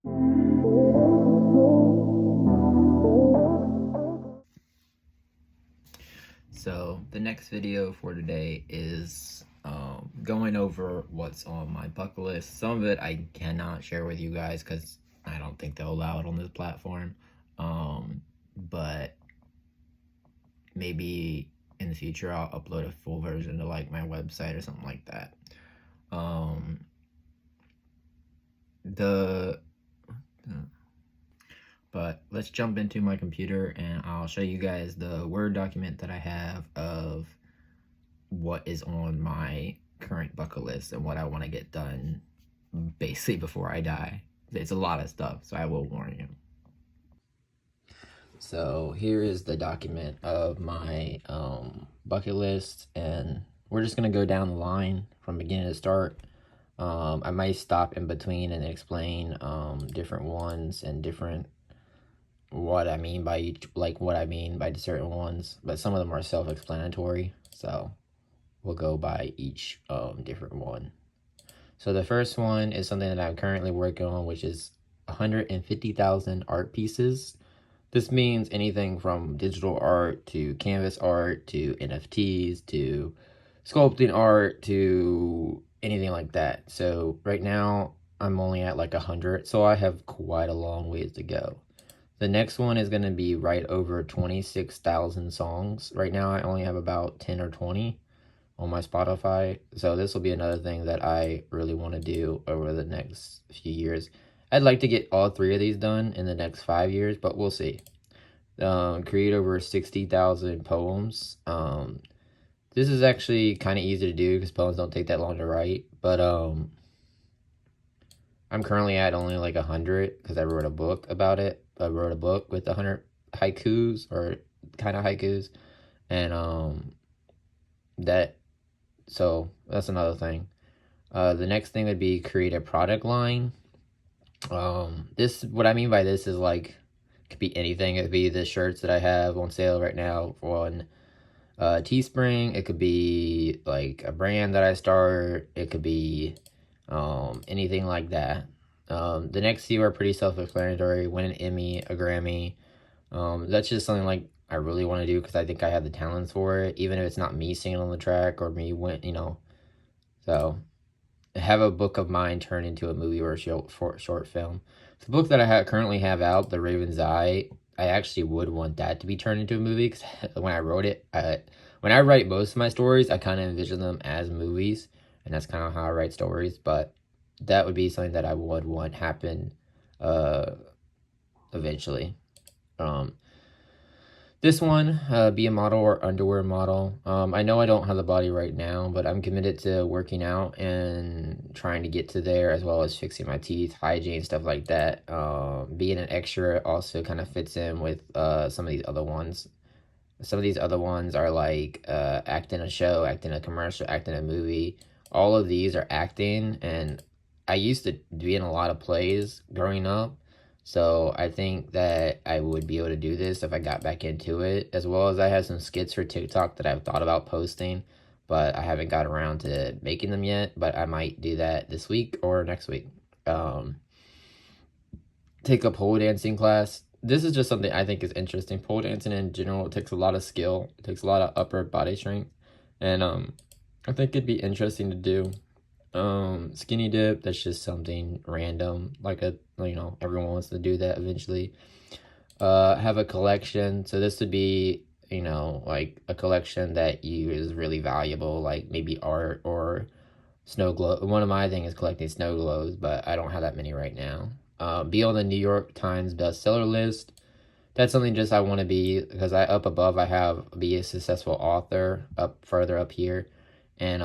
So the next video for today is going over what's on my bucket list. Some of it I cannot share with you guys because I don't think they'll allow it on this platform. But maybe in the future I'll upload a full version to like my website or something like that. But let's jump into my computer and I'll show you guys the Word document that I have of what is on my current bucket list and what I want to get done basically before I die. It's a lot of stuff, so I will warn you. So here is the document of my bucket list, and we're just going to go down the line from beginning to start. I might stop in between and explain different ones and different what I mean by each, like what I mean by certain ones, but some of them are self-explanatory, so we'll go by each different one. So the first one is something that I'm currently working on, which is 150,000 art pieces. This means anything from digital art to canvas art to NFTs to sculpting art to anything like that. So right now I'm only at like 100, so I have quite a long ways to go. The next one is going to be right over 26,000 songs. Right now I only have about 10 or 20 on my Spotify. So this will be another thing that I really want to do over the next few years. I'd like to get all 3 of these done in the next 5 years, but we'll see. Create over 60,000 poems. This is actually kind of easy to do because poems don't take that long to write, but I'm currently at only like 100 because I wrote a book about it. I wrote a book with 100 haikus or kind of haikus, and so that's another thing. The next thing would be create a product line. What I mean by this is like, it could be anything. It could be the shirts that I have on sale right now on Teespring. It could be like a brand that I start. It could be anything like that. The next few are pretty self-explanatory. Win an Emmy, a Grammy. That's just something like I really want to do because I think I have the talents for it, even if it's not me singing on the track or me so have a book of mine turn into a movie or a short film. The book that I currently have out, The Raven's Eye, I actually would want that to be turned into a movie because when I wrote it, when I write most of my stories, I kind of envision them as movies, and that's kind of how I write stories. But that would be something that I would want happen eventually. This one, be a model or underwear model. I know I don't have the body right now, but I'm committed to working out and trying to get to there, as well as fixing my teeth, hygiene, stuff like that. Being an extra also kind of fits in with some of these other ones. Some of these other ones are like acting a show, acting a commercial, acting a movie. All of these are acting, and I used to be in a lot of plays growing up. So I think that I would be able to do this if I got back into it, as well as I have some skits for TikTok that I've thought about posting, but I haven't got around to making them yet, but I might do that this week or next week. Take a pole dancing class. This is just something I think is interesting. Pole dancing in general, it takes a lot of skill. It takes a lot of upper body strength, and I think it'd be interesting to do. Skinny dip, that's just something random, like everyone wants to do that eventually. Have a collection, so this would be like a collection that is really valuable, like maybe art or snow globe. One of my things is collecting snow globes, but I don't have that many right now. Be on the New York Times bestseller list. That's something just I want to be, because up above I have be a successful author up further up here. And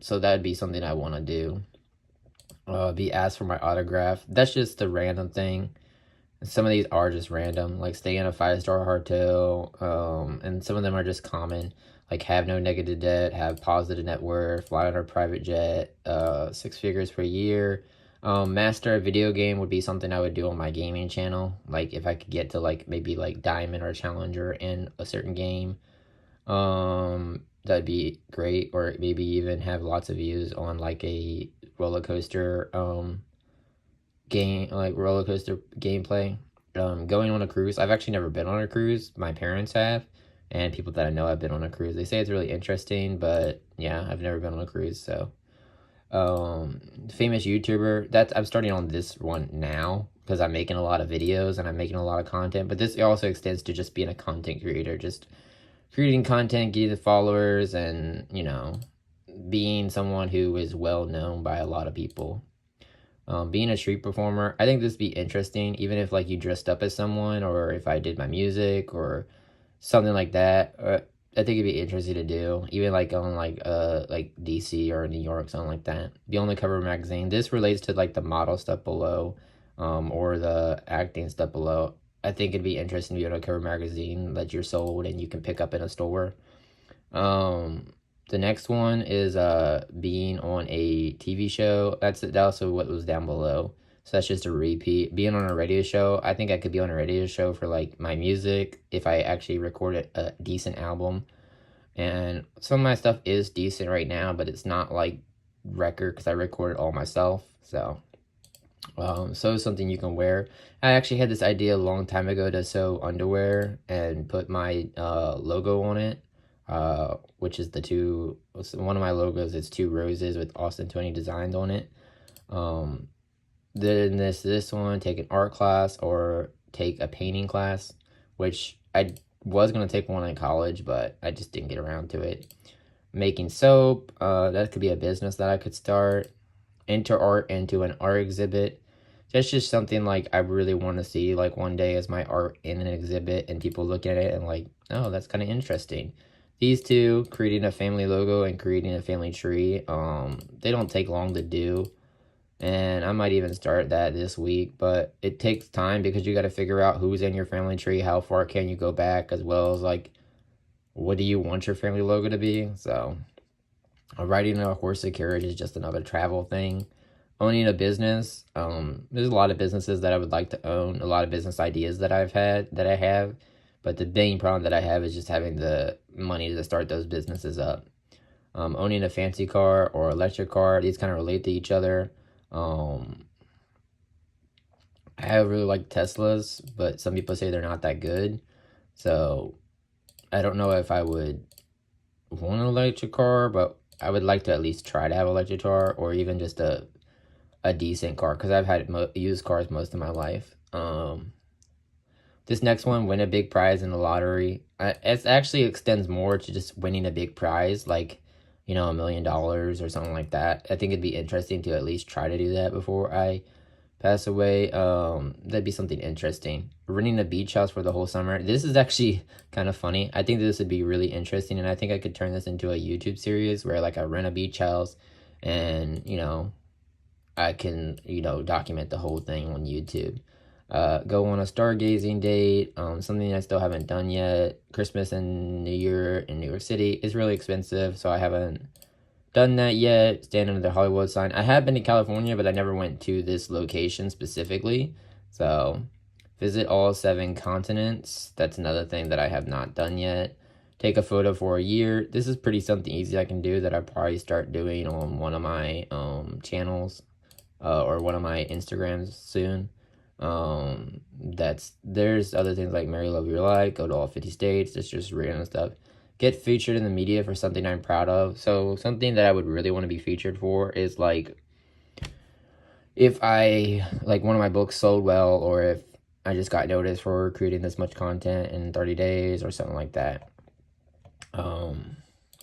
so that'd be something I want to do. Be asked for my autograph. That's just a random thing. Some of these are just random, like stay in a 5-star hotel. And some of them are just common, like have no negative debt, have positive net worth, fly on a private jet, 6 figures per year. Master a video game would be something I would do on my gaming channel. Like if I could get to like maybe like diamond or challenger in a certain game. That'd be great. Or maybe even have lots of views on like a roller coaster game, like roller coaster gameplay. Going on a cruise. I've actually never been on a cruise. My parents have, and people that I know have been on a cruise. They say it's really interesting, but yeah, I've never been on a cruise. So, famous YouTuber. That's I'm starting on this one now because I'm making a lot of videos and I'm making a lot of content. But this also extends to just being a content creator, just creating content, getting the followers, and being someone who is well known by a lot of people. Being a street performer, I think this would be interesting, even if like you dressed up as someone, or if I did my music or something like that. I think it'd be interesting to do, even like on like DC or New York, something like that. Be on the cover of a magazine. This relates to like the model stuff below, or the acting stuff below. I think it'd be interesting to be on a cover magazine that you're sold and you can pick up in a store. The next one is being on a TV show. That's also what was down below. So that's just a repeat. Being on a radio show. I think I could be on a radio show for like my music if I actually recorded a decent album. And some of my stuff is decent right now, but it's not like record because I recorded all myself. So something you can wear. I actually had this idea a long time ago to sew underwear and put my logo on it. Which is one of my logos is 2 roses with Toney designs on it. Then this one, take an art class or take a painting class, which I was going to take one in college, but I just didn't get around to it. Making soap, that could be a business that I could start. Enter art into an art exhibit. That's just something like I really want to see like one day as my art in an exhibit and people look at it and like, oh, that's kind of interesting. These two, creating a family logo and creating a family tree, they don't take long to do. And I might even start that this week, but it takes time because you got to figure out who's in your family tree, how far can you go back, as well as like, what do you want your family logo to be? So, riding a horse and carriage is just another travel thing. Owning a business, there's a lot of businesses that I would like to own, a lot of business ideas that I have. But the main problem that I have is just having the money to start those businesses up. Owning a fancy car or electric car, these kind of relate to each other. I really like Teslas, but some people say they're not that good. So I don't know if I would want an electric car, but I would like to at least try to have an electric car or even just a decent car because I've had used cars most of my life. This next one, win a big prize in the lottery. It actually extends more to just winning a big prize, like, $1 million or something like that. I think it'd be interesting to at least try to do that before I pass away. That'd be something interesting. Renting a beach house for the whole summer. This is actually kind of funny. I think this would be really interesting, and I think I could turn this into a YouTube series where, like, I rent a beach house and, I can, document the whole thing on YouTube. Go on a stargazing date, something I still haven't done yet. Christmas and New Year in New York City is really expensive, so I haven't done that yet. Stand under the Hollywood sign. I have been to California, but I never went to this location specifically. So, visit all 7 continents. That's another thing that I have not done yet. Take a photo for a year. This is pretty something easy I can do that I'll probably start doing on one of my channels or one of my Instagrams soon. There's other things like Marry Love Your Life, go to all 50 states. It's just random stuff. Get featured in the media for something I'm proud of. So something that I would really want to be featured for is like if I like one of my books sold well, or if I just got noticed for creating this much content in 30 days or something like that.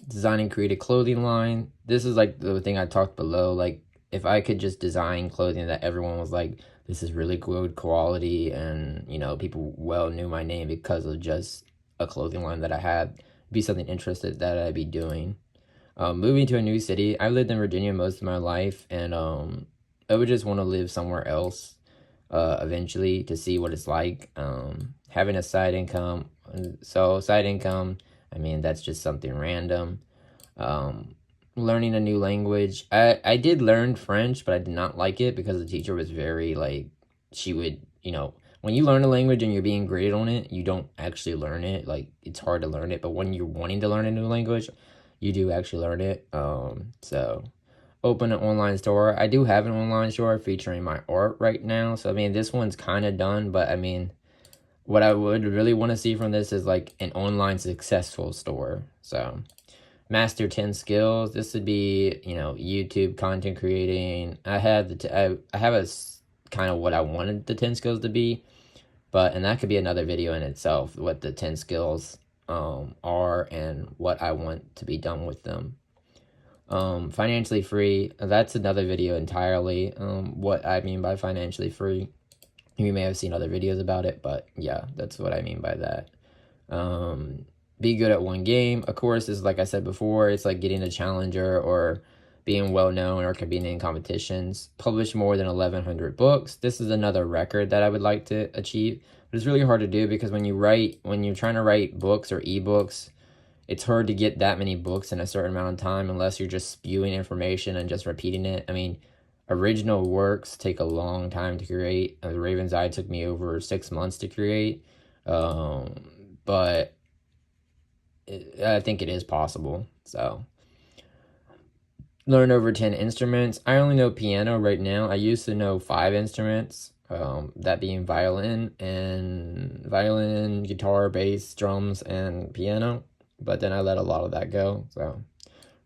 Design and create a clothing line. This is like the thing I talked below. Like if I could just design clothing that everyone was like, this is really good quality, and people well knew my name because of just a clothing line that I had, be something interested that I'd be doing. Moving to a new city. I lived in Virginia most of my life, and I would just want to live somewhere else eventually to see what it's like. Having a side income. So side income, I mean, that's just something random. Learning a new language. I did learn French, but I did not like it because the teacher was very like, she would, when you learn a language and you're being graded on it, you don't actually learn it. Like, it's hard to learn it, but when you're wanting to learn a new language, you do actually learn it. So open an online store. I do have an online store featuring my art right now. So, I mean, this one's kind of done, but I mean, what I would really want to see from this is like an online successful store. So, master 10 skills. This would be, YouTube content creating. I have I have kind of what I wanted the 10 skills to be, and that could be another video in itself, what the 10 skills are and what I want to be done with them. Financially free, that's another video entirely. What I mean by financially free, you may have seen other videos about it, but yeah, that's what I mean by that. Be good at one game, of course, is like I said before, it's like getting a challenger or being well known or competing in competitions. Publish more than 1,100 books. This is another record that I would like to achieve, but it's really hard to do because when you're trying to write books or ebooks, it's hard to get that many books in a certain amount of time unless you're just spewing information and just repeating it. I mean, original works take a long time to create. The Raven's Eye took me over 6 months to create, but I think it is possible. So, learn over 10 instruments. I only know piano right now. I used to know 5 instruments, that being violin, guitar, bass, drums, and piano. But then I let a lot of that go. So,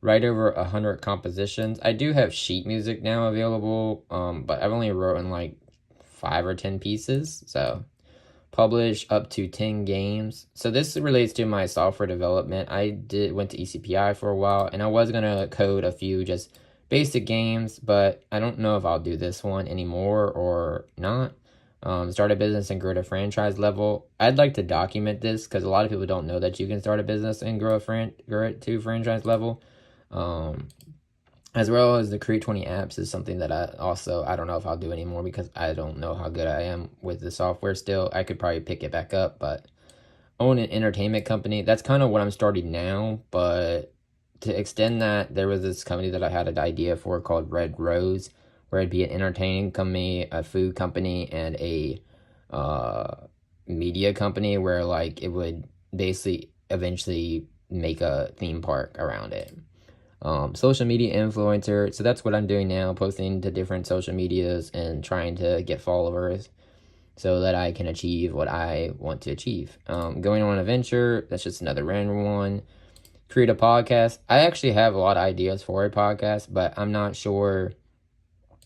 write over 100 compositions. I do have sheet music now available, but I've only written like 5 or 10 pieces. So, publish up to 10 games. So this relates to my software development. I went to ECPI for a while, and I was gonna code a few just basic games, but I don't know if I'll do this one anymore or not. Start a business and grow to franchise level. I'd like to document this because a lot of people don't know that you can start a business and grow it to franchise level. As well as the create 20 apps is something that I don't know if I'll do anymore because I don't know how good I am with the software still. I could probably pick it back up, but own an entertainment company. That's kind of what I'm starting now, but to extend that, there was this company that I had an idea for called Red Rose, where it'd be an entertainment company, a food company, and a media company where like it would basically eventually make a theme park around it. Social media influencer. So that's what I'm doing now, posting to different social medias and trying to get followers so that I can achieve what I want to achieve. Going on a venture, that's just another random one. Create a podcast. I actually have a lot of ideas for a podcast, but I'm not sure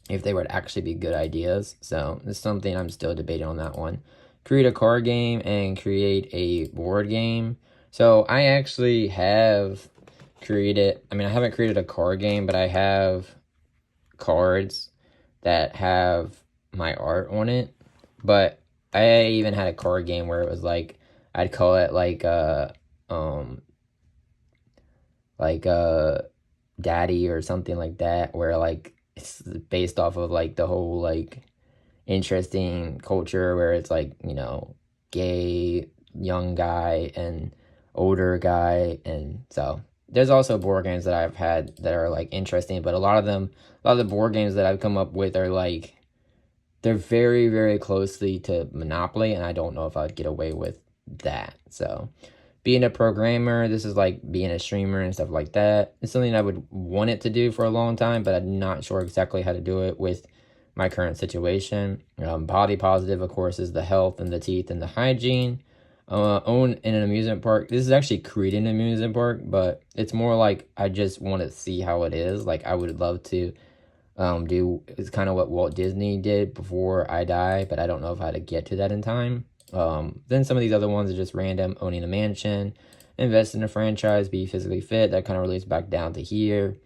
if they would actually be good ideas. So it's something I'm still debating on that one. Create a card game and create a board game. So I actually have I haven't created a card game, but I have cards that have my art on it. But I even had a card game where it was like, I'd call it like Daddy or something like that, where like it's based off of like the whole like interesting culture where it's like, gay young guy and older guy, and so there's also board games that I've had that are like interesting, but a lot of the board games that I've come up with are like, they're very, very closely to Monopoly, and I don't know if I'd get away with that. So being a programmer, this is like being a streamer and stuff like that. It's something I would want it to do for a long time, but I'm not sure exactly how to do it with my current situation. Body positive, of course, is the health and the teeth and the hygiene. Own in an amusement park. This is actually creating an amusement park, but it's more like I just want to see how it is. Like I would love to it's kind of what Walt Disney did before I die, but I don't know if I had to get to that in time. Then some of these other ones are just random. Owning a mansion, invest in a franchise, be physically fit. That kind of relates back down to here.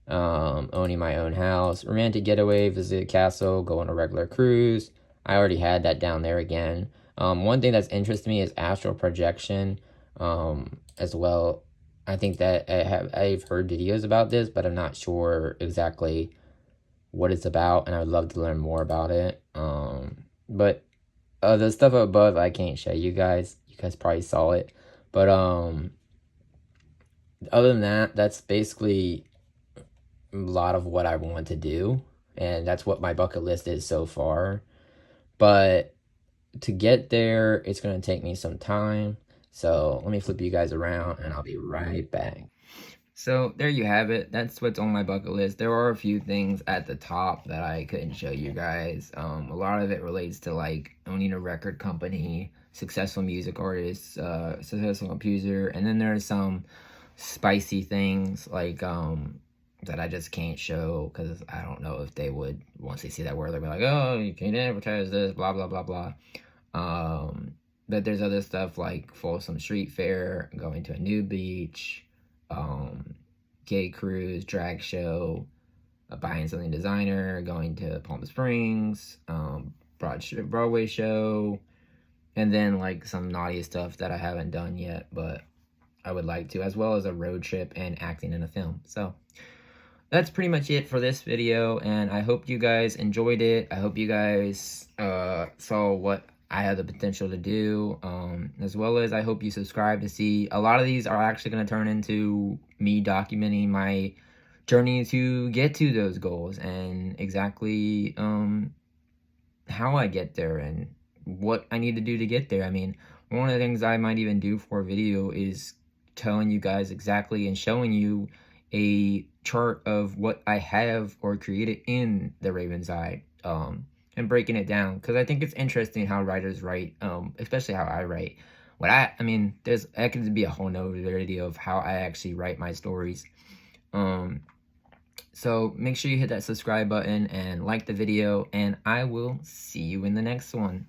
Owning my own house, romantic getaway, visit a castle, go on a regular cruise. I already had that down there again. One thing that's interested me is astral projection, as well. I think that I've heard videos about this, but I'm not sure exactly what it's about, and I'd love to learn more about it. But the stuff above I can't show you guys. You guys probably saw it, but other than that, that's basically a lot of what I want to do, and that's what my bucket list is so far. But to get there, it's going to take me some time. So let me flip you guys around and I'll be right back. So there you have it. That's what's on my bucket list. There are a few things at the top that I couldn't show you guys. A lot of it relates to like owning a record company, successful music artist, successful composer, and then there's some spicy things like that I just can't show because I don't know if they would, once they see that word, they'll be like, oh, you can't advertise this, blah blah blah blah. But there's other stuff like Folsom Street Fair, going to a new beach, gay cruise, drag show, buying something designer, going to Palm Springs, Broadway show, and then like some naughty stuff that I haven't done yet, but I would like to, as well as a road trip and acting in a film. So that's pretty much it for this video, and I hope you guys enjoyed it. I hope you guys saw what I have the potential to do, as well as I hope you subscribe to see. A lot of these are actually going to turn into me documenting my journey to get to those goals and exactly how I get there and what I need to do to get there. I mean, one of the things I might even do for a video is telling you guys exactly and showing you a chart of what I have or created in the Raven's Eye, and breaking it down, because I think it's interesting how writers write, especially how I write. I mean, that could be a whole nother video of how I actually write my stories. So make sure you hit that subscribe button and like the video, and I will see you in the next one.